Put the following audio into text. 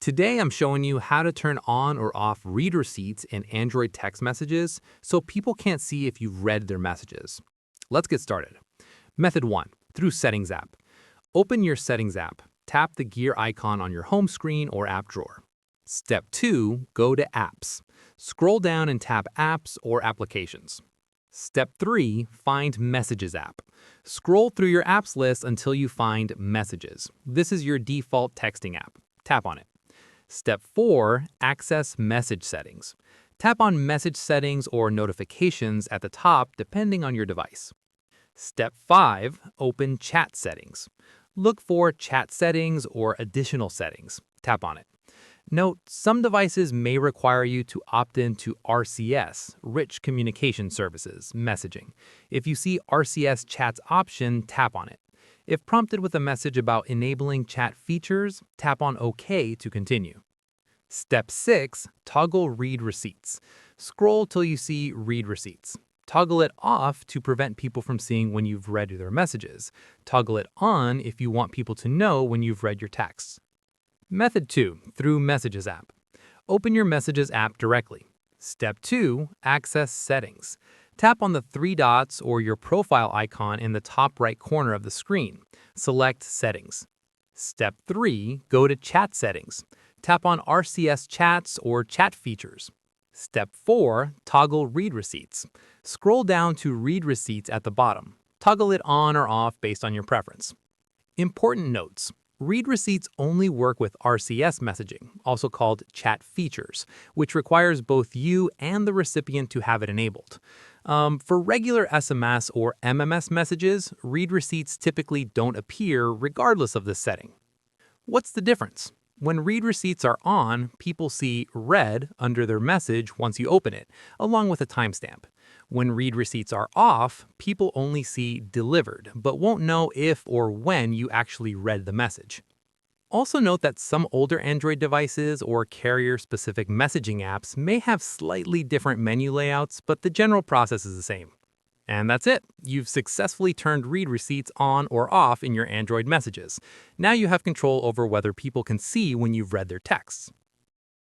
Today, I'm showing you how to turn on or off read receipts in Android text messages so people can't see if you've read their messages. Let's get started. Method 1. Through Settings app. Open your Settings app. Tap the gear icon on your home screen or app drawer. Step 2. Go to Apps. Scroll down and tap Apps or Applications. Step 3. Find Messages app. Scroll through your apps list until you find Messages. This is your default texting app. Tap on it. Step 4. Access Message Settings. Tap on Message Settings or Notifications at the top depending on your device. Step 5. Open Chat Settings. Look for Chat Settings or Additional Settings. Tap on it. Note, some devices may require you to opt in to RCS, Rich Communication Services, messaging. If you see RCS Chats option, tap on it. If prompted with a message about enabling chat features, tap on OK to continue. Step 6. Toggle Read Receipts. Scroll till you see Read Receipts. Toggle it off to prevent people from seeing when you've read their messages. Toggle it on if you want people to know when you've read your texts. Method 2. Through Messages app. Open your Messages app directly. Step 2. Access Settings. Tap on the three dots or your profile icon in the top right corner of the screen. Select Settings. Step 3. Go to Chat Settings. Tap on RCS Chats or Chat Features. Step 4. Toggle Read Receipts. Scroll down to Read Receipts at the bottom. Toggle it on or off based on your preference. Important notes. Read receipts only work with RCS messaging, also called chat features, which requires both you and the recipient to have it enabled. For regular SMS or MMS messages, read receipts typically don't appear regardless of this setting. What's the difference? When read receipts are on, people see read under their message once you open it, along with a timestamp. When read receipts are off, people only see delivered, but won't know if or when you actually read the message. Also note that some older Android devices or carrier-specific messaging apps may have slightly different menu layouts, but the general process is the same. And that's it. You've successfully turned read receipts on or off in your Android messages. Now you have control over whether people can see when you've read their texts.